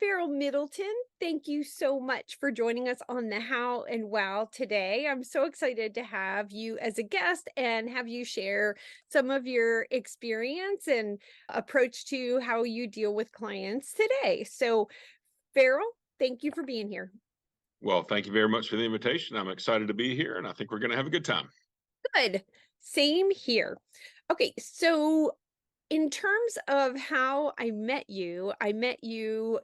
Farrell Middleton, thank you so much for joining us on the How and Wow today. I'm so excited to have you as a guest and have you share some of your experience and approach to how you deal with clients today. So, Farrell, thank you for being here. Well, thank you very much for the invitation. I'm excited to be here, and I think we're going to have a good time. Good. Same here. Okay, so in terms of how I met you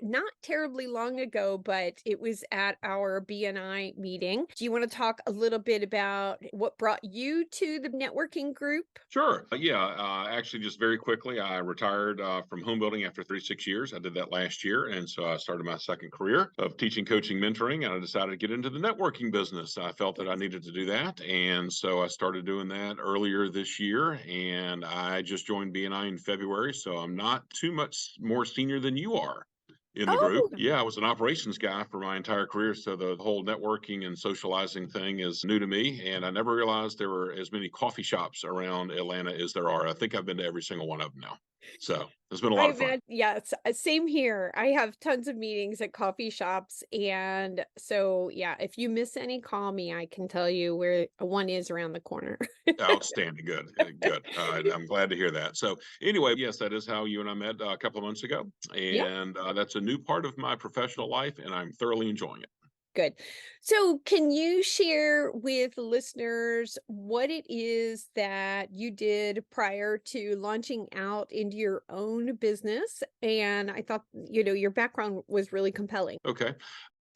not terribly long ago, but it was at our BNI meeting. Do you want to talk a little bit about what brought you to the networking group? Sure. Yeah. Actually, just very quickly, I retired from home building after 36 years. I did that last year. And so I started my second career of teaching, coaching, mentoring, and I decided to get into the networking business. I felt that I needed to do that. And so I started doing that earlier this year. And I just joined BNI in February. So I'm not too much more senior than you are in the group. Oh, Yeah, I was an operations guy for my entire career, so the whole networking and socializing thing is new to me, and I never realized there were as many coffee shops around Atlanta as there are. I think I've been to every single one of them now. So, it's been a lot of I've fun. had, yes, same here. I have tons of meetings at coffee shops. And so, yeah, if you miss any, call me. I can tell you where one is around the corner. Outstanding, good, good. I'm glad to hear that. So, anyway, yes, that is how you and I met a couple of months ago, Yep. and that's a new part of my professional life, and I'm thoroughly enjoying it. Good. So, can you share with listeners what it is that you did prior to launching out into your own business? And I thought, your background was really compelling. Okay.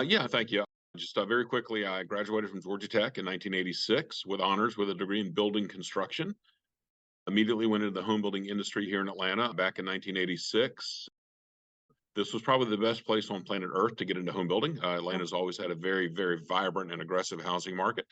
Yeah, thank you. Just very quickly, I graduated from Georgia Tech in 1986 with honors with a degree in building construction. Immediately went into the home building industry here in Atlanta back in 1986. This was probably the best place on planet Earth to get into home building. Atlanta's always had a very, very vibrant and aggressive housing market.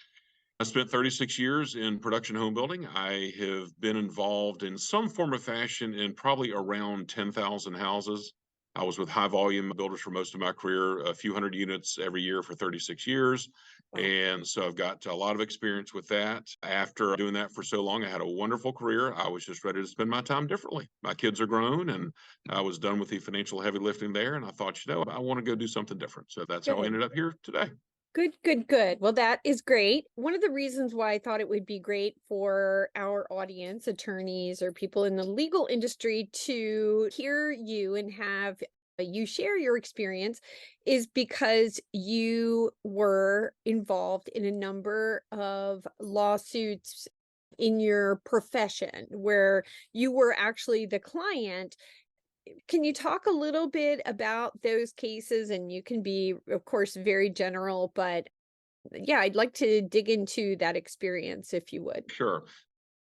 I spent 36 years in production home building. I have been involved in some form of fashion in probably around 10,000 houses. I was with high volume builders for most of my career, a few hundred units every year for 36 years. Wow. And so I've got a lot of experience with that. After doing that for so long, I had a wonderful career. I was just ready to spend my time differently. My kids are grown and I was done with the financial heavy lifting there. And I thought, I want to go do something different. So that's how I Good. ended up here today. Good, good, good. Well, that is great. One of the reasons why I thought it would be great for our audience, attorneys or people in the legal industry to hear you and have you share your experience is because you were involved in a number of lawsuits in your profession where you were actually the client. Can you talk a little bit about those cases? And you can be, of course, very general, but yeah, I'd like to dig into that experience if you would. Sure.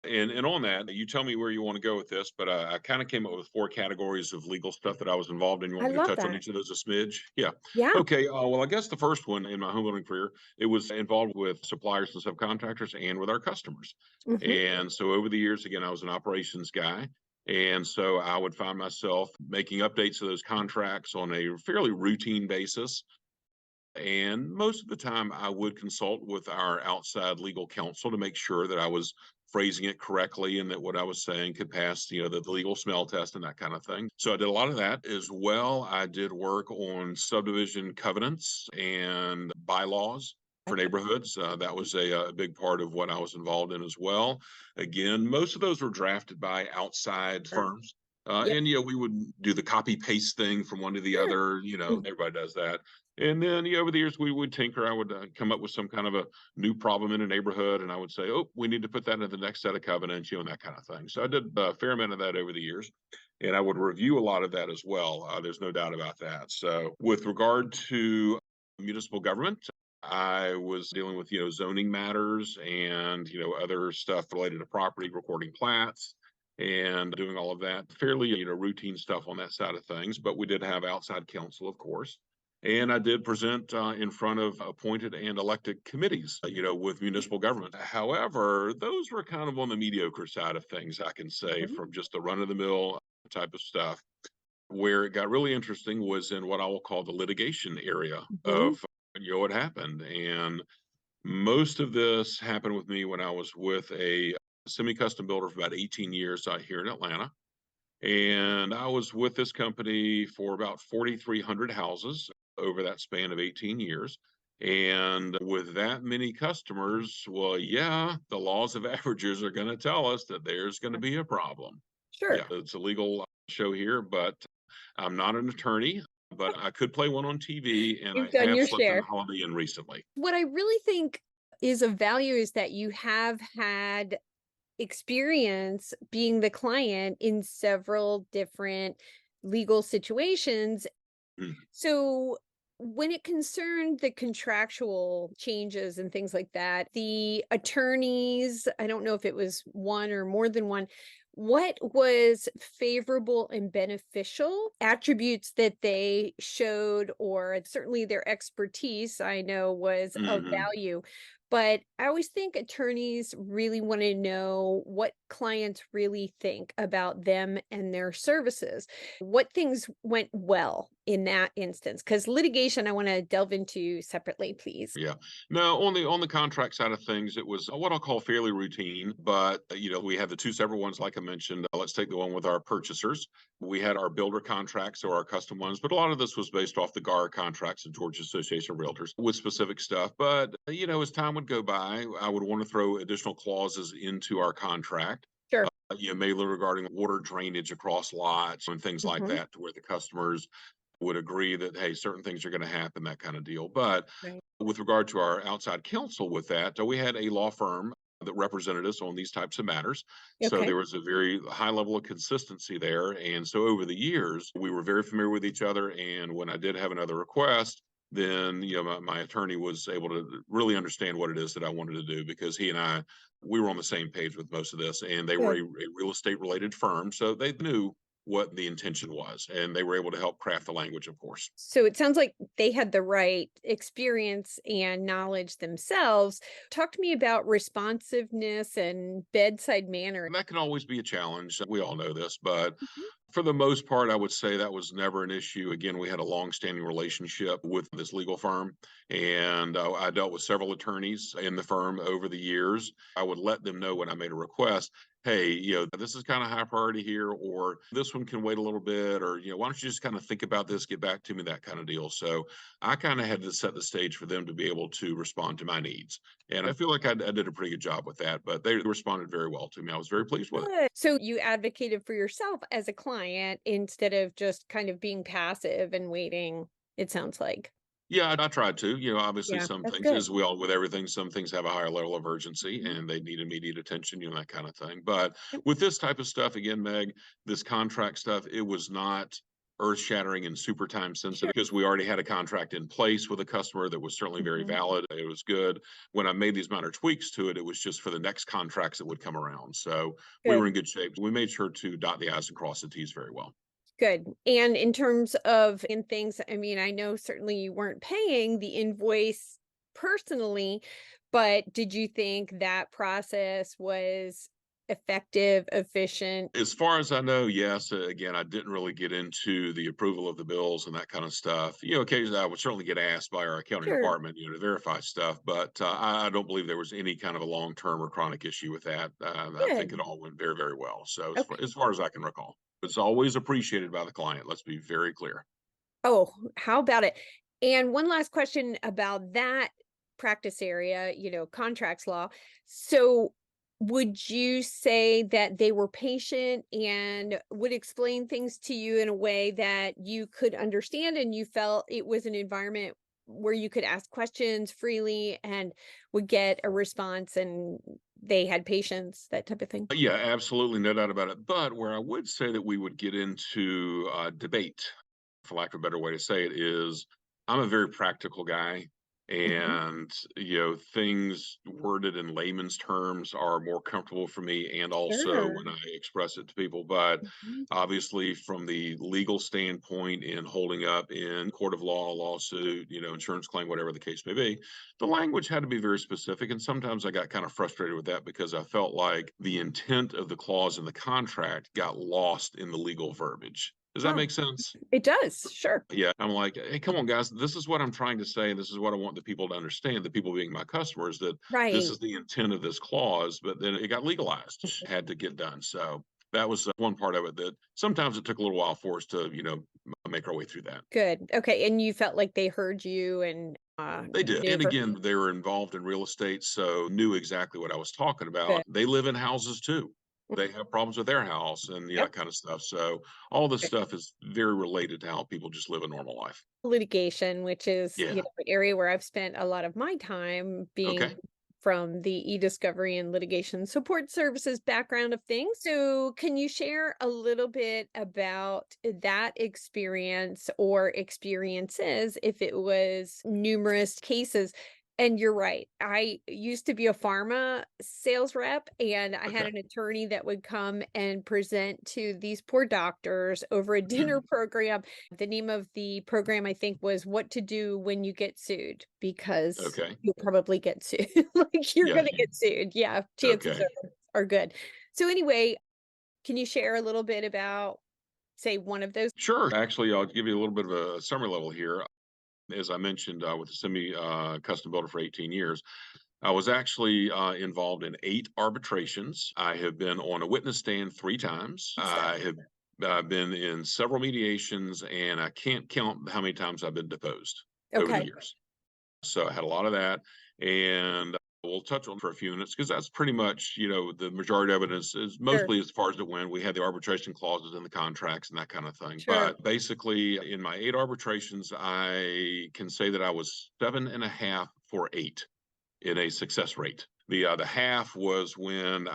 And on that, you tell me where you want to go with this, but I kind of came up with four categories of legal stuff that I was involved in. You I want me to love touch on that. each of those a smidge? Yeah. Yeah. Okay. Well, I guess the first one in my home building career, it was involved with suppliers and subcontractors and with our customers. Hmm. And so over the years, again, I was an operations guy. And so I would find myself making updates to those contracts on a fairly routine basis. And most of the time, I would consult with our outside legal counsel to make sure that I was phrasing it correctly and that what I was saying could pass, the legal smell test and that kind of thing. So I did a lot of that as well. I did work on subdivision covenants and bylaws for neighborhoods. That was a big part of what I was involved in as well. Again, most of those were drafted by outside Sure. firms. Yep. And we would do the copy paste thing from one to the Sure. other. Everybody does that. And then, over the years, we would tinker. I would come up with some kind of a new problem in a neighborhood, and I would say, "Oh, we need to put that in the next set of covenants," and that kind of thing. So I did a fair amount of that over the years, and I would review a lot of that as well. There's no doubt about that. So, with regard to municipal government, I was dealing with zoning matters and other stuff related to property, recording plats, and doing all of that fairly routine stuff on that side of things. But we did have outside counsel, of course. And I did present in front of appointed and elected committees, with municipal government. However, those were kind of on the mediocre side of things, I can say, Mhm. from just the run of the mill type of stuff. Where it got really interesting was in what I will call the litigation area Mhm. of what happened. And most of this happened with me when I was with a semi custom builder for about 18 years out here in Atlanta. And I was with this company for about 4,300 houses over that span of 18 years. And with that many customers, well, yeah, the laws of averages are going to tell us that there's going to be a problem. Yeah, Sure. it's a legal show here, but I'm not an attorney, but I could play one on TV, and I You've done have your slept in a share. Holiday Inn recently. What I really think is of value is that you have had experience being the client in several different legal situations. Mm, So, when it concerned the contractual changes and things like that, the attorneys, I don't know if it was one or more than one, what was favorable and beneficial attributes that they showed, or certainly their expertise, I know was of mhm. value. But I always think attorneys really want to know what clients really think about them and their services. What things went well in that instance? Because litigation, I want to delve into separately, please. Yeah. No, on the contract side of things, it was what I'll call fairly routine, but we had the two separate ones, like I mentioned. Let's take the one with our purchasers. We had our builder contracts or our custom ones, but a lot of this was based off the GAR contracts of Georgia Association of Realtors with specific stuff. But as time would go by, I would want to throw additional clauses into our contract. Sure. Mainly regarding water drainage across lots and things like Hmm. that, to where the customers would agree that, hey, certain things are going to happen, that kind of deal. But Right. with regard to our outside counsel with that, we had a law firm that represented us on these types of matters. So Okay. there was a very high level of consistency there. And so over the years, we were very familiar with each other. And when I did have another request, then my attorney was able to really understand what it is that I wanted to do, because he and I, we were on the same page with most of this, and they were Good. a real estate related firm, so they knew what the intention was, and they were able to help craft the language, of course. So it sounds like they had the right experience and knowledge themselves. Talk to me about responsiveness and bedside manner. And that can always be a challenge. We all know this, but Mhm. for the most part, I would say that was never an issue. Again, we had a long-standing relationship with this legal firm, and I dealt with several attorneys in the firm over the years. I would let them know when I made a request, hey, this is kind of high priority here, or this one can wait a little bit, or why don't you just kind of think about this, get back to me, that kind of deal. So I kind of had to set the stage for them to be able to respond to my needs. And I feel like I did a pretty good job with that, but they responded very well to me. I was very pleased with it. Good. So you advocated for yourself as a client instead of just kind of being passive and waiting, it sounds like. Yeah, I tried to. Obviously, Yeah, some that's things, good. as we all with everything, some things have a higher level of urgency Mhm. and they need immediate attention, that kind of thing. But Yep. with this type of stuff, again, Meg, this contract stuff, it was not earth shattering and super time sensitive, Sure. because we already had a contract in place with a customer that was certainly very Mhm. valid. It was good. When I made these minor tweaks to it, it was just for the next contracts that would come around. So we were Good. in good shape. We made sure to dot the I's and cross the T's very well. Good. And in terms of in things, I mean, I know certainly you weren't paying the invoice personally, but did you think that process was effective, efficient? As far as I know, yes. Again, I didn't really get into the approval of the bills and that kind of stuff. Occasionally I would certainly get asked by our accounting Sure. department, to verify stuff, but I don't believe there was any kind of a long-term or chronic issue with that. I think it Good. all went very, very well. So as Okay. far as I can recall, it's always appreciated by the client. Let's be very clear. Oh, how about it? And one last question about that practice area, contracts law. So, would you say that they were patient and would explain things to you in a way that you could understand and you felt it was an environment where you could ask questions freely and would get a response and they had patience, that type of thing? Yeah, absolutely, no doubt about it. But where I would say that we would get into debate, for lack of a better way to say it, is I'm a very practical guy. Mhm. And, things worded in layman's terms are more comfortable for me, and also Sure. when I express it to people. But Mhm. obviously, from the legal standpoint, in holding up in court of law, lawsuit, insurance claim, whatever the case may be, the language had to be very specific. And sometimes I got kind of frustrated with that, because I felt like the intent of the clause in the contract got lost in the legal verbiage. Does that Oh, make sense? it does. Sure. Yeah, I'm like, "Hey, come on, guys. This is what I'm trying to say. This is what I want the people to understand, the people being my customers, that this Right. is the intent of this clause." But then it got legalized, had to get done. So that was one part of it that sometimes it took a little while for us to, make our way through that. Good. Okay, and you felt like they heard you and, They did. knew And for again, they were involved in real estate, so knew exactly what I was talking good. about. They live in houses too. They have problems with their house and Yep. that kind of stuff. So all this stuff is very related to how people just live a normal life. Litigation, which is, Yeah. an area where I've spent a lot of my time being Okay. from the e-discovery and litigation support services background of things. So, can you share a little bit about that experience or experiences if it was numerous cases? And you're right. I used to be a pharma sales rep, and I had Okay. an attorney that would come and present to these poor doctors over a dinner program. The name of the program, I think, was What to Do When You Get Sued, because Okay. you'll probably get sued. Like, you're Yeah. gonna get sued. Yeah, chances Okay. are good. So anyway, can you share a little bit about, say, one of those? Sure. Actually, I'll give you a little bit of a summary level here. As I mentioned, with the semi custom builder for 18 years, I was actually involved in 8 arbitrations. I have been on a witness stand 3 times. Good stuff. I have been in several mediations, and I can't count how many times I've been deposed over the Okay, years. So I had a lot of that, and we'll touch on for a few minutes because that's pretty much, the majority of it is sure, mostly as far as it went. We had the arbitration clauses in the contracts and that kind of thing. sure. But basically, in my 8 arbitrations, I can say that I was 7.5 for 8 in a success rate. The half was when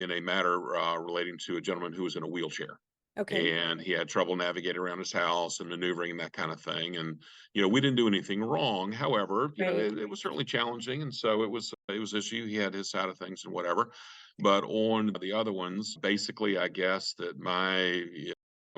in a matter relating to a gentleman who was in a wheelchair, Okay, and he had trouble navigating around his house and maneuvering and that kind of thing. And we didn't do anything wrong. However, right. it was certainly challenging, and so it was issue. He had his side of things and whatever. But on the other ones, basically, I guess that my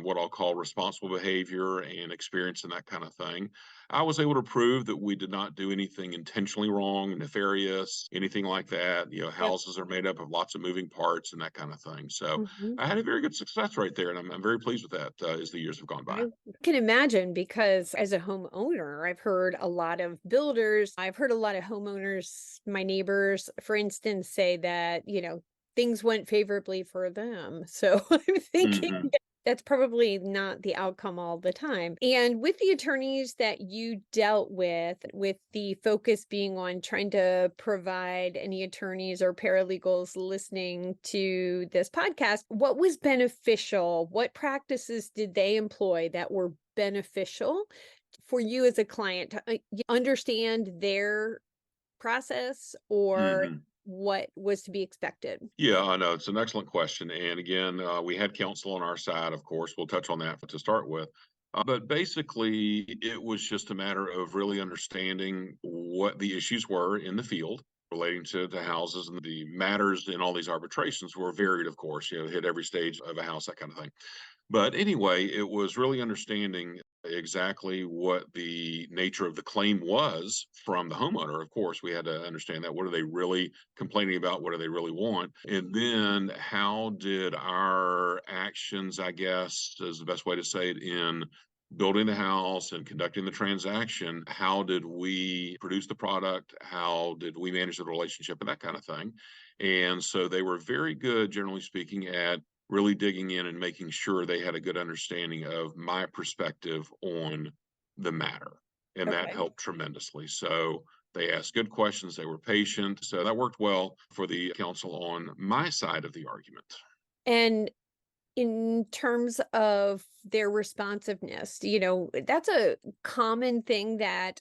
what I'll call responsible behavior and experience and that kind of thing, I was able to prove that we did not do anything intentionally wrong, nefarious, anything like that. Yep. Houses are made up of lots of moving parts and that kind of thing. So Mhm. I had a very good success rate there, and I'm very pleased with that as the years have gone by. I can imagine, because as a homeowner, I've heard a lot of builders, I've heard a lot of homeowners, my neighbors, for instance, say that, things went favorably for them. So I'm thinking Hmm. that's probably not the outcome all the time. And with the attorneys that you dealt with the focus being on trying to provide any attorneys or paralegals listening to this podcast, what was beneficial? What practices did they employ that were beneficial for you as a client to understand their process, or Hmm. what was to be expected? Yeah, I know. It's an excellent question. And again, we had counsel on our side, of course. We'll touch on that to start with. But basically, it was just a matter of really understanding what the issues were in the field relating to houses, and the matters in all these arbitrations were varied, of course, hit every stage of a house, that kind of thing. But anyway, it was really understanding exactly what the nature of the claim was from the homeowner. Of course, we had to understand that. What are they really complaining about? What do they really want? And then how did our actions, I guess, is the best way to say it, in building the house and conducting the transaction, how did we produce the product? How did we manage the relationship and that kind of thing? And so they were very good, generally speaking, at really digging in and making sure they had a good understanding of my perspective on the matter. And that Okay. helped tremendously. So they asked good questions, they were patient. So that worked well for the counsel on my side of the argument. And in terms of their responsiveness, that's a common thing that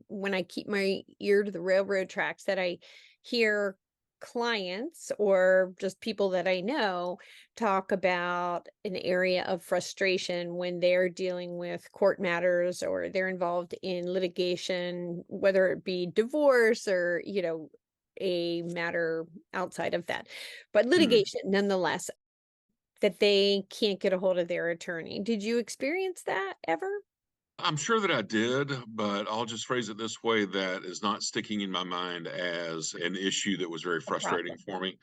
when I keep my ear to the railroad tracks, that I hear clients or just people that I know talk about an area of frustration when they're dealing with court matters or they're involved in litigation, whether it be divorce or, a matter outside of that. But Mhm. litigation, nonetheless, that they can't get a hold of their attorney. Did you experience that ever? I'm sure that I did, but I'll just phrase it this way: that is not sticking in my mind as an issue that was very A frustrating problem. for me.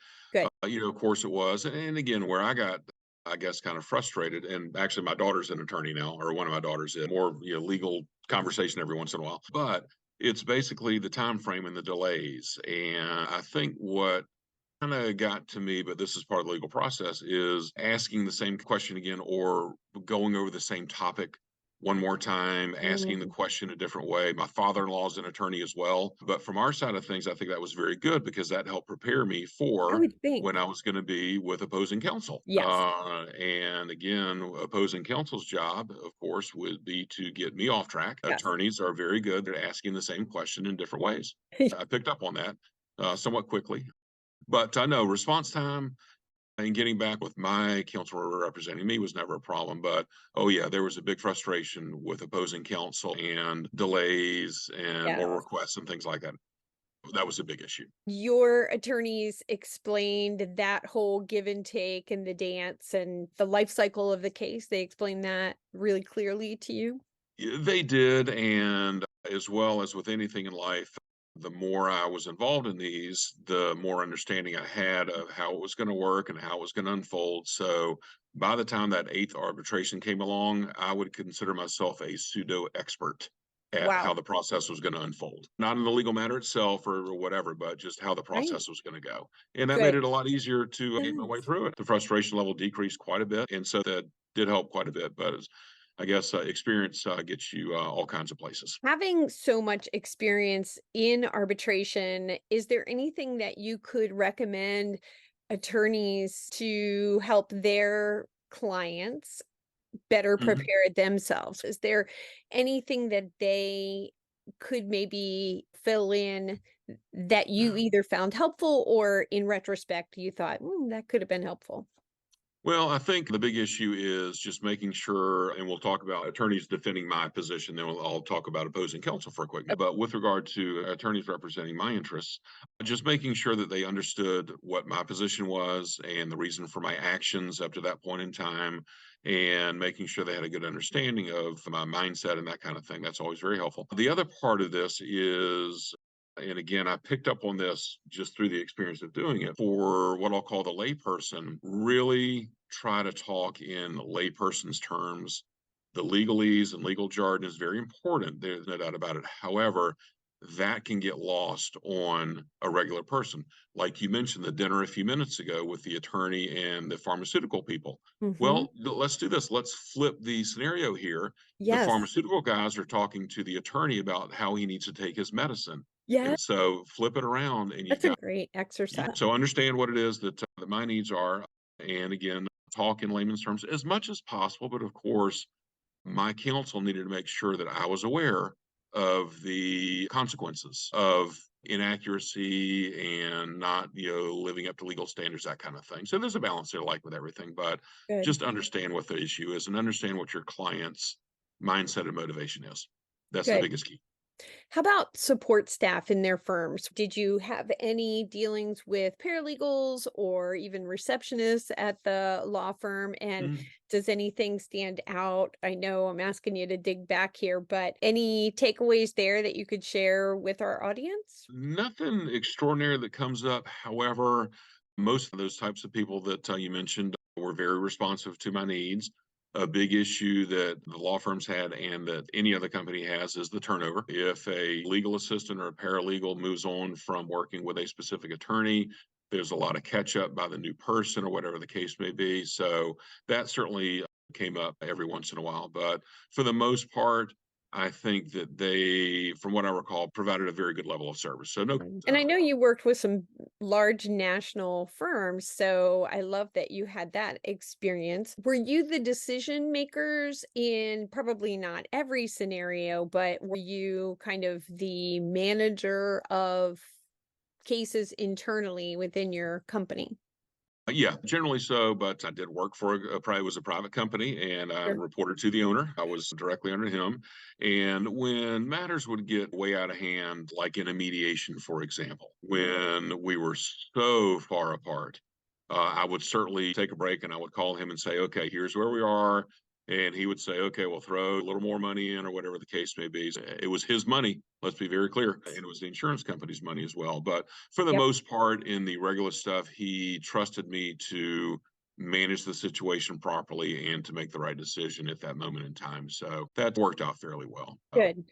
Good. Of course it was. And again, where I got, I guess, kind of frustrated, and actually my daughter's an attorney now, or one of my daughters is, more, legal conversation every once in a while. But it's basically the time frame and the delays. And I think what kind of got to me, but this is part of the legal process, is asking the same question again or going over the same topic one more time, asking the Mm, question a different way. My father-in-law is an attorney as well. But from our side of things, I think that was very good because that helped prepare me I for would think. when I was going to be with opposing counsel. Yes. And again, opposing counsel's job, of course, would be to get me off track. Yes. Attorneys are very good at asking the same question in different ways. I picked up on that somewhat quickly. But I know response time and getting back with my counsel representing me was never a problem. But oh yeah, there was a big frustration with opposing counsel and delays and more Yes. requests and things like that. That was a big issue. Your attorneys explained that whole give and take and the dance and the life cycle of the case. They explained that really clearly to you? They did, and as well as with anything in life, the more I was involved in these, the more understanding I had of how it was going to work and how it was going to unfold. So by the time that eighth arbitration came along, I would consider myself a pseudo expert at how Wow. the process was going to unfold. Not in the legal matter itself or whatever, but just how the Right. process was going to go. And that made Good. it a lot easier to get my way Yes. through it. The frustration level decreased quite a bit. And so that did help quite a bit. But I guess experience gets you all kinds of places. Having so much experience in arbitration, is there anything that you could recommend attorneys to help their clients better Mhm. prepare themselves? Is there anything that they could maybe fill in that you either found helpful or in retrospect you thought, "Mm, that could have been helpful." Well, I think the big issue is just making sure, and we'll talk about attorneys defending my position, then I'll talk about opposing counsel for a quick minute. But with regard to attorneys representing my interests, just making sure that they understood what my position was and the reason for my actions up to that point in time, and making sure they had a good understanding of my mindset and that kind of thing. That's always very helpful. The other part of this is, and again, I picked up on this just through the experience of doing it. For what I'll call the layperson, really try to talk in layperson's terms. The legalese and legal jargon is very important. There's no doubt about it. However, that can get lost on a regular person. Like you mentioned the dinner a few minutes ago with the attorney and the pharmaceutical people. Mhm. Well, let's do this. Let's flip the scenario here. The Yes. pharmaceutical guys are talking to the attorney about how he needs to take his medicine. Yeah, And so flip it around and you've that's a got great exercise. so understand what it is that my needs are. And again, talk in layman's terms as much as possible. But of course, my counsel needed to make sure that I was aware of the consequences of inaccuracy and not, living up to legal standards, that kind of thing. So there's a balance there, like with everything, but Good. just understand what the issue is and understand what your client's mindset and motivation is. That's the Good. biggest key. How about support staff in their firms? Did you have any dealings with paralegals or even receptionists at the law firm? And Mhm. does anything stand out? I know I'm asking you to dig back here, but any takeaways there that you could share with our audience? Nothing extraordinary that comes up. However, most of those types of people that you mentioned were very responsive to my needs. A big issue that the law firms had and that any other company has is the turnover. If a legal assistant or a paralegal moves on from working with a specific attorney, there's a lot of catch up by the new person or whatever the case may be. So that certainly came up every once in a while. But for the most part, I think that they, from what I recall, provided a very good level of service. So no And concern I on know that. you worked with some large national firms, so I love that you had that experience. Were you the decision makers in probably not every scenario, but were you kind of the manager of cases internally within your company? Yeah, generally so, but I did work for probably was a private company and I Sure. reported to the owner. I was directly under him. And when matters would get way out of hand, like in a mediation, for example, when we were so far apart, I would certainly take a break and I would call him and say, okay, here's where we are. And he would say, okay, we'll throw a little more money in or whatever the case may be. It was his money. Let's be very clear. And it was the insurance company's money as well. But for the Yep. most part, in the regular stuff, he trusted me to manage the situation properly and to make the right decision at that moment in time. So that worked out fairly well. Good.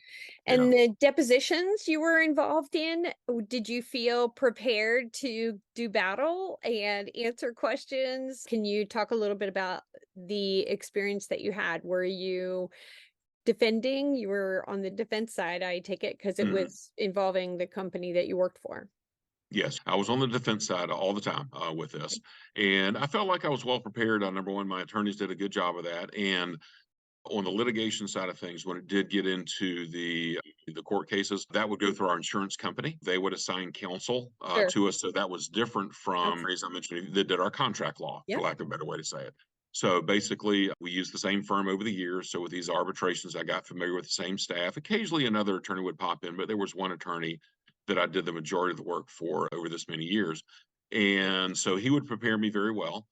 Yeah. And the depositions you were involved in, did you feel prepared to do battle and answer questions? Can you talk a little bit about the experience that you had? Were you defending? You were on the defense side, I take it, because it Mhm. was involving the company that you worked for. Yes, I was on the defense side all the time with this, and I felt like I was well prepared. Number one, my attorneys did a good job of that, and on the litigation side of things, when it did get into the court cases, that would go through our insurance company. They would assign counsel Sure. to us, so that was different from, Abs as I mentioned, that did our contract law, for Yep. lack of a better way to say it. So basically, we used the same firm over the years. So with these arbitrations, I got familiar with the same staff. Occasionally, another attorney would pop in, but there was one attorney that I did the majority of the work for over this many years. And so he would prepare me very well,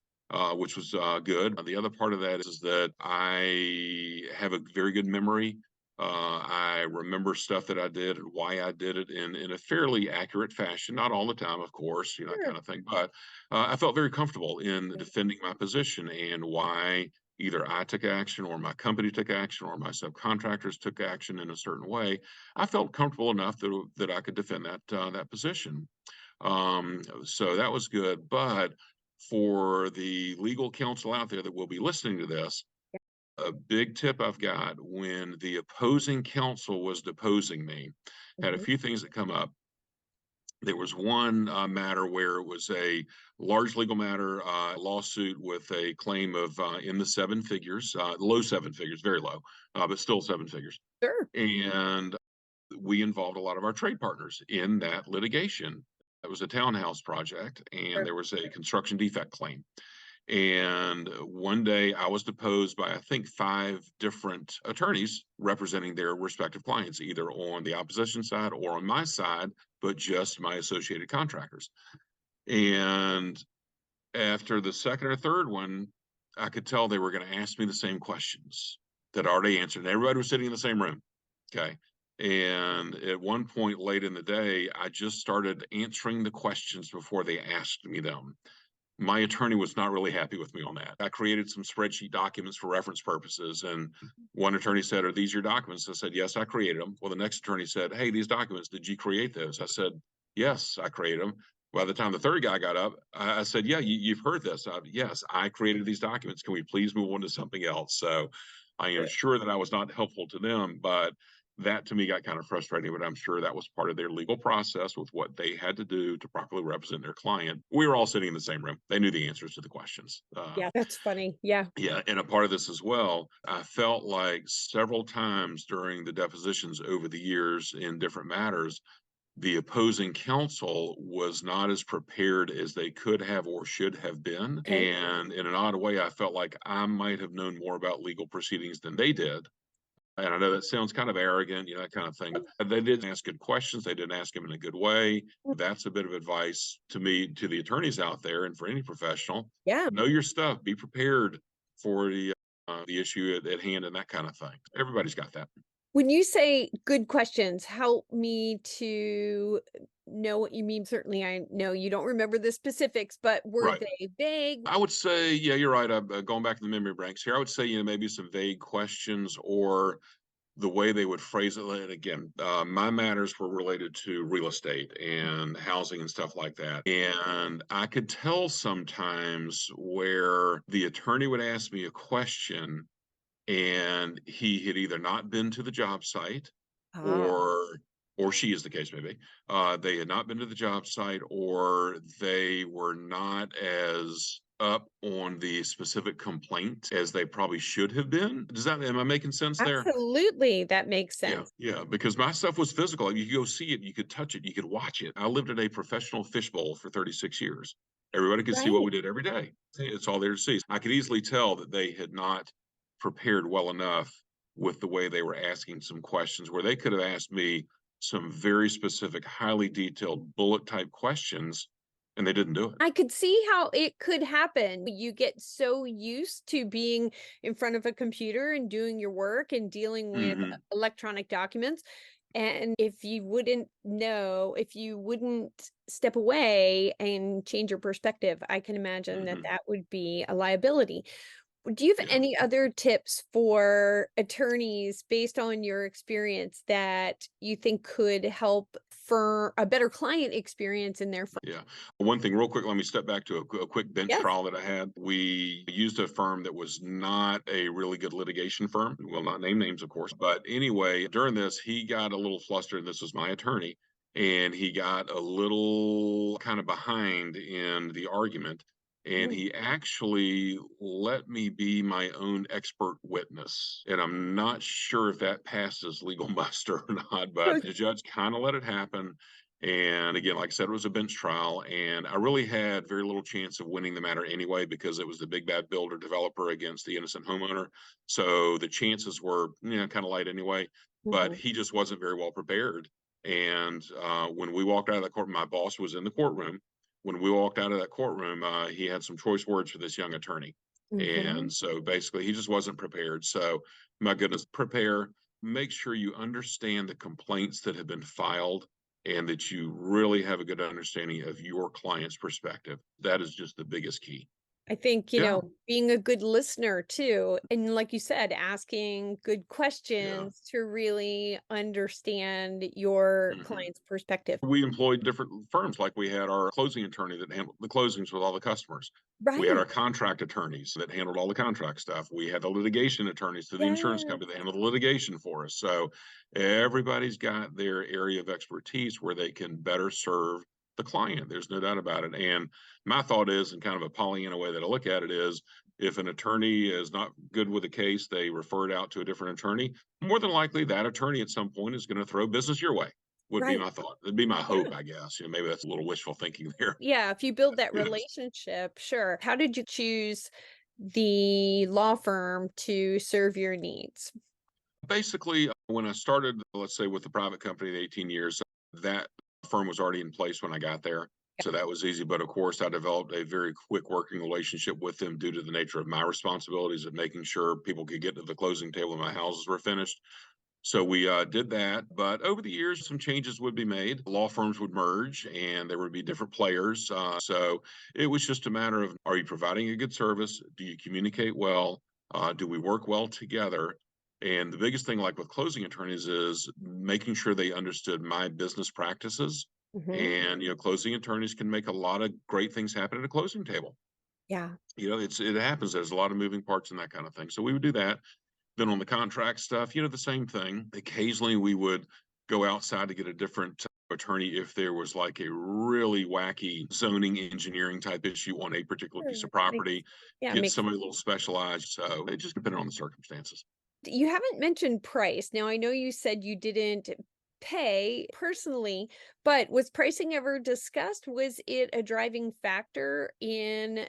which was good. The other part of that is that I have a very good memory. I remember stuff that I did and why I did it in a fairly accurate fashion. Not all the time, of course, that Sure. kind of thing. But I felt very comfortable in defending my position and why either I took action or my company took action or my subcontractors took action in a certain way. I felt comfortable enough that I could defend that position. So that was good. But for the legal counsel out there that will be listening to this, a big tip I've got: when the opposing counsel was deposing me, had a Mhm. few things that come up. There was one matter where it was a large legal matter, lawsuit with a claim of in the seven figures, low seven figures, very low, but still seven figures. Sure. And we involved a lot of our trade partners in that litigation. It was a townhouse project, and Sure. there was a construction defect claim. And one day I was deposed by, I think, five different attorneys representing their respective clients, either on the opposition side or on my side, but just my associated contractors. And after the second or third one, I could tell they were going to ask me the same questions that I already answered. And everybody was sitting in the same room. Okay. And at one point late in the day, I just started answering the questions before they asked me them. My attorney was not really happy with me on that. I created some spreadsheet documents for reference purposes. And one attorney said, "Are these your documents?" I said, "Yes, I created them." Well, the next attorney said, "Hey, these documents, did you create those?" I said, "Yes, I created them." By the time the third guy got up, I said, "Yeah, you've heard this. Yes, I created these documents. Can we please move on to something else?" So I am Sure. sure that I was not helpful to them, but that to me got kind of frustrating, but I'm sure that was part of their legal process with what they had to do to properly represent their client. We were all sitting in the same room. They knew the answers to the questions. Yeah, that's funny. Yeah. Yeah, and a part of this as well, I felt like several times during the depositions over the years in different matters, the opposing counsel was not as prepared as they could have or should have been. Okay. And in an odd way, I felt like I might have known more about legal proceedings than they did. And I know that sounds kind of arrogant, that kind of thing. But they did ask good questions. They didn't ask them in a good way. That's a bit of advice to me, to the attorneys out there, and for any professional. Yeah. Know your stuff. Be prepared for the issue at hand and that kind of thing. Everybody's got that. When you say good questions, help me to know what you mean. Certainly, I know you don't remember the specifics, but were Right. they vague? I would say, yeah, you're right. I'm going back to the memory banks here. I would say, maybe some vague questions or the way they would phrase it. And again, my matters were related to real estate and housing and stuff like that. And I could tell sometimes where the attorney would ask me a question and he had either not been to the job site Ah, or she, as the case may be, they had not been to the job site, or they were not as up on the specific complaint as they probably should have been. Am I making sense there? absolutely. That makes Yeah, sense. yeah, because my stuff was physical. You could go see it, you could touch it, you could watch it. I lived in a professional fishbowl for 36 years. Everybody could see what Right. we did every day. It's all there to see. I could easily tell that they had not prepared well enough with the way they were asking some questions, where they could have asked me some very specific, highly detailed bullet type questions, and they didn't do it. I could see how it could happen. You get so used to being in front of a computer and doing your work and dealing with Mhm. electronic documents. And if you wouldn't know, if you wouldn't step away and change your perspective, I can imagine that Hmm. that would be a liability. Do you have Yeah. any other tips for attorneys based on your experience that you think could help for a better client experience in their firm? Yeah. One thing, real quick, let me step back to a quick bench Yes. trial that I had. We used a firm that was not a really good litigation firm. We'll not name names, of course. But anyway, during this, he got a little flustered. And this was my attorney. And he got a little kind of behind in the argument. And Mm. he actually let me be my own expert witness. And I'm not sure if that passes legal muster or not, but the judge kind of let it happen. And again, like I said, it was a bench trial, and I really had very little chance of winning the matter anyway because it was the big bad builder developer against the innocent homeowner. So the chances were, kind of light anyway. But Mhm. he just wasn't very well prepared. And when we walked out of that courtroom, my boss was in the courtroom. When we walked out of that courtroom, he had some choice words for this young attorney. Mhm. And so basically, he just wasn't prepared. So, my goodness, prepare, make sure you understand the complaints that have been filed and that you really have a good understanding of your client's perspective. That is just the biggest key. I think, Yeah. being a good listener too, and like you said, asking good Yeah. questions to really understand your Mhm. client's perspective. We employed different firms, like we had our closing attorney that handled the closings with all the customers. We had our Right. contract attorneys that handled all the contract stuff. We had the litigation attorneys to the insurance Yes. company that handled the litigation for us. So everybody's got their area of expertise where they can better serve the client. There's no doubt about it. And my thought is, and kind of a Pollyanna way that I look at it is, if an attorney is not good with a case, they refer it out to a different attorney. More than likely, that attorney at some point is going to throw business your way. Would be Right. my thought. It'd be my Yeah. hope, I guess. Maybe that's a little wishful thinking there. Yeah, if you build that Yes. relationship, sure. How did you choose the law firm to serve your needs? Basically, when I started, let's say with the private company, the 18 years, that firm was already in place when I got there. So that was easy. But of course, I developed a very quick working relationship with them due to the nature of my responsibilities of making sure people could get to the closing table and my houses were finished. So we did that. But over the years, some changes would be made. Law firms would merge and there would be different players. So it was just a matter of, are you providing a good service? Do you communicate well? Do we work well together? And the biggest thing, like with closing attorneys, is making sure they understood my business practices. Mhm. And, closing attorneys can make a lot of great things happen at a closing table. Yeah. It happens. There's a lot of moving parts and that kind of thing. So we would do that. Then on the contract stuff, the same thing. Occasionally we would go outside to get a different attorney if there was like a really wacky zoning engineering type issue on a particular piece Sure. of property, get Makes somebody a little specialized. So it just depended on the circumstances. You haven't mentioned price. Now, I know you said you didn't pay personally, but was pricing ever discussed? Was it a driving factor in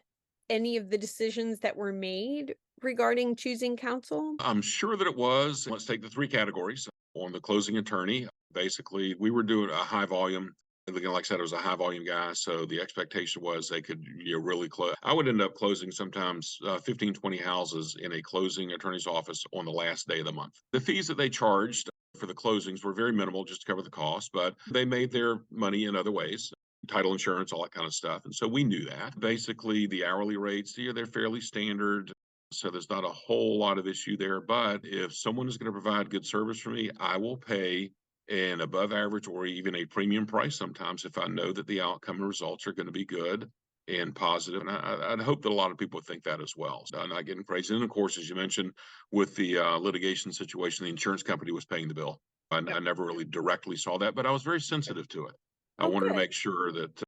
any of the decisions that were made regarding choosing counsel? I'm sure that it was. Let's take the three categories. On the closing attorney, basically, we were doing a high volume. And again, like I said, it was a high volume guy. So the expectation was they could really close. I would end up closing sometimes 15, 20 houses in a closing attorney's office on the last day of the month. The fees that they charged for the closings were very minimal just to cover the cost, but they made their money in other ways. Title insurance, all that kind of stuff. And so we knew that. Basically, the hourly rates, they're fairly standard. So there's not a whole lot of issue there. But if someone is going to provide good service for me, I will pay an above average or even a premium price sometimes if I know that the outcome and results are going to be good and positive. And I'd hope that a lot of people think that as well. So I'm not getting crazy. And of course, as you mentioned, with the litigation situation, the insurance company was paying the bill. I never really directly saw that, but I was very sensitive to it. I Oh, wanted to good. make sure that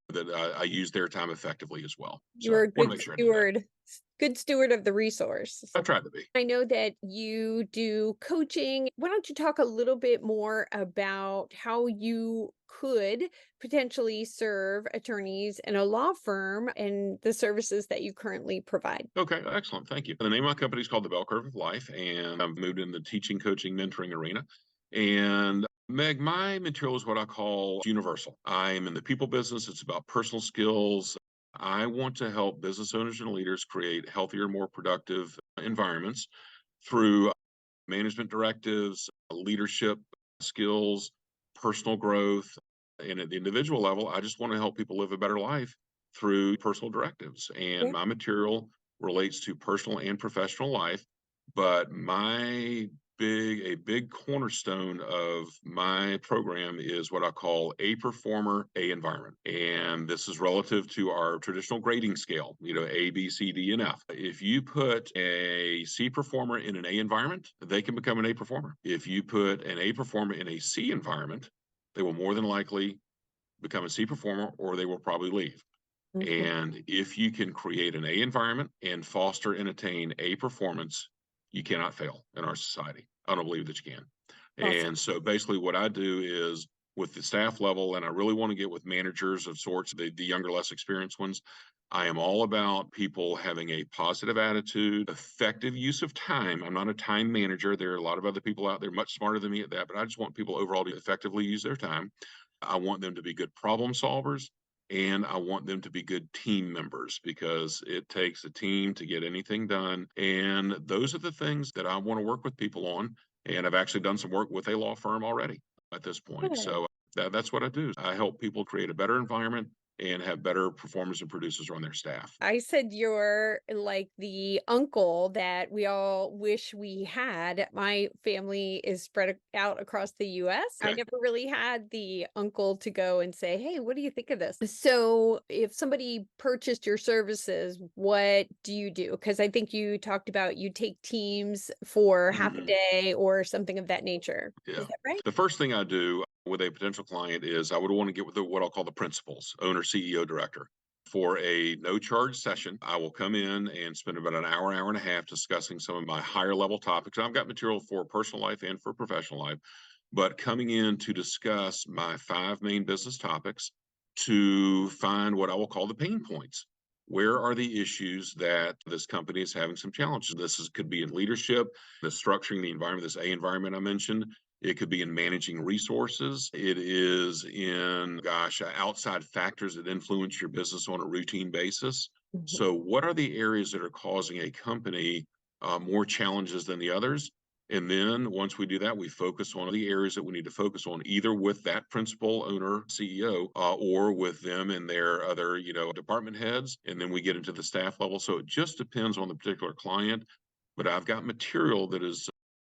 I used their time effectively as well. You So were I a want to good make sure I did that. steward of the resource. I tried to be. I know that you do coaching. Why don't you talk a little bit more about how you could potentially serve attorneys in a law firm and the services that you currently provide? Okay, excellent. Thank you. The name of my company is called The Bell Curve of Life, and I've moved in the teaching, coaching, mentoring arena. And Meg, my material is what I call universal. I am in the people business. It's about personal skills. I want to help business owners and leaders create healthier, more productive environments through management directives, leadership skills, personal growth. And at the individual level, I just want to help people live a better life through personal directives. And Yeah. my material relates to personal and professional life. But a big cornerstone of my program is what I call A performer, A environment. And this is relative to our traditional grading scale, A, B, C, D, and F. If you put a C performer in an A environment, they can become an A performer. If you put an A performer in a C environment, they will more than likely become a C performer, or they will probably leave. Mhm. And if you can create an A environment and foster and attain A performance, you cannot fail in our society. I don't believe that you can. Awesome. And so basically what I do is with the staff level, and I really want to get with managers of sorts, the younger, less experienced ones. I am all about people having a positive attitude, effective use of time. I'm not a time manager. There are a lot of other people out there much smarter than me at that, but I just want people overall to effectively use their time. I want them to be good problem solvers, and I want them to be good team members because it takes a team to get anything done. And those are the things that I want to work with people on. And I've actually done some work with a law firm already at this point. Good. So that's what I do. I help people create a better environment and have better performers and producers on their staff. I said you're like the uncle that we all wish we had. My family is spread out across the US. I Okay. never really had the uncle to go and say, "Hey, what do you think of this?" So, if somebody purchased your services, what do you do? Because I think you talked about you take teams for half a Mhm. day or something of that nature. Yeah. Is that right? The first thing I do with a potential client is I would want to get with what I'll call the principals, owner, CEO, director. For a no charge session, I will come in and spend about an hour, hour and a half discussing some of my higher level topics. I've got material for personal life and for professional life, but coming in to discuss my five main business topics to find what I will call the pain points. Where are the issues that this company is having some challenges? Could be in leadership, the structuring the environment, this A environment I mentioned. It could be in managing resources. It is in, outside factors that influence your business on a routine basis. Mhm. So, what are the areas that are causing a company more challenges than the others? And then once we do that, we focus on the areas that we need to focus on, either with that principal, owner, CEO, or with them and their other, department heads. And then we get into the staff level. So it just depends on the particular client. But I've got material that is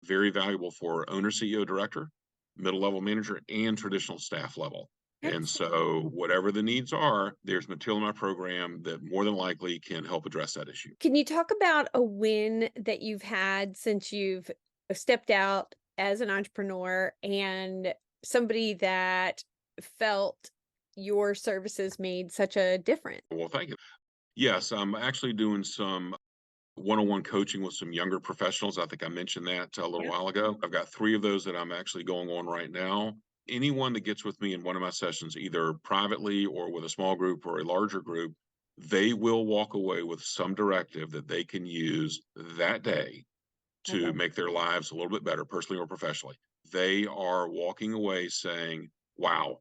very valuable for owner, CEO, director, middle level manager, and traditional staff level. And Excellent. so, whatever the needs are, there's material in my program that more than likely can help address that issue. Can you talk about a win that you've had since you've stepped out as an entrepreneur and somebody that felt your services made such a difference? Well, thank you. Yes, I'm actually doing some one-on-one coaching with some younger professionals. I think I mentioned that a little Yeah. while ago. I've got three of those that I'm actually going on right now. Anyone that gets with me in one of my sessions, either privately or with a small group or a larger group, they will walk away with some directive that they can use that day I to love make their lives a little bit better, personally or professionally. They are walking away saying, wow,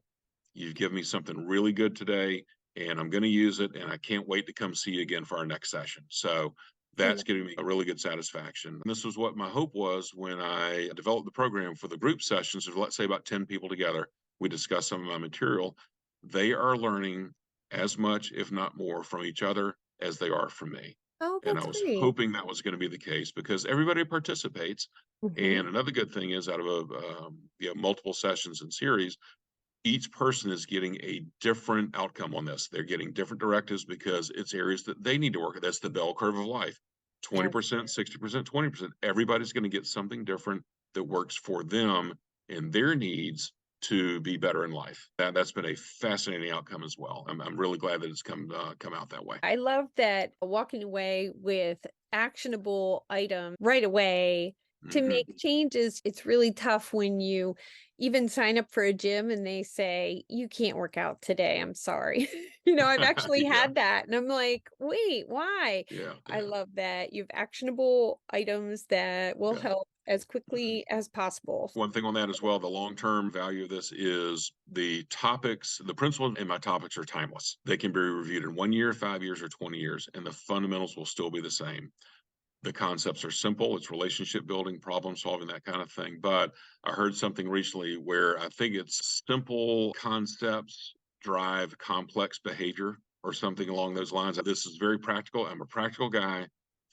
you've given me something really good today, and I'm going to use it, and I can't wait to come see you again for our next session. So I that's love giving me a really good satisfaction. And this was what my hope was when I developed the program for the group sessions of, let's say, about 10 people together. We discuss some of my material. They are learning as much, if not more, from each other as they are from me. Oh, And I that's was great. hoping that was going to be the case because everybody participates. Mhm. And another good thing is, out of multiple sessions and series, each person is getting a different outcome on this. They're getting different directives because it's areas that they need to work at. That's the bell curve of life. Yes. 20%, 60%, 20%. Everybody's going to get something different that works for them and their needs to be better in life. That's been a fascinating outcome as well. I'm really glad that it's come out that way. I love that walking away with actionable item right away to Hmm. make changes. It's really tough when you even sign up for a gym and they say, "You can't work out today. I'm sorry." I've actually Yeah, had that and I'm like, "Wait, why?" yeah, I yeah, love that you have actionable items that will yeah. help as Mhm. quickly as possible. One thing on that as well, the long-term value of this is the topics, the principles in my topics are timeless. They can be reviewed in 1 year, 5 years, or 20 years, and the fundamentals will still be the same. The concepts are simple. It's relationship building, problem solving, that kind of thing. But I heard something recently where I think it's simple concepts drive complex behavior or something along those lines. This is very practical. I'm a practical guy,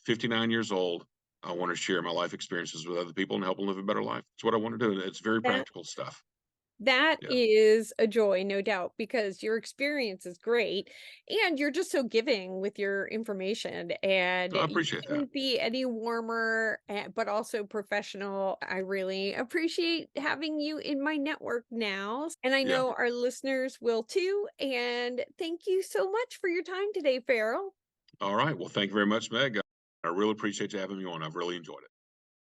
59 years old. I want to share my life experiences with other people and help them live a better life. It's what I want to do. It's very That practical stuff. That Yeah. is a joy, no doubt, because your experience is great and you're just so giving with your information. And I you appreciate that. couldn't be any warmer, but also professional. I really appreciate having you in my network now. And I Yeah. know our listeners will too. And thank you so much for your time today, Farrell. All right. Well, thank you very much, Meg. I really appreciate you having me on. I've really enjoyed it.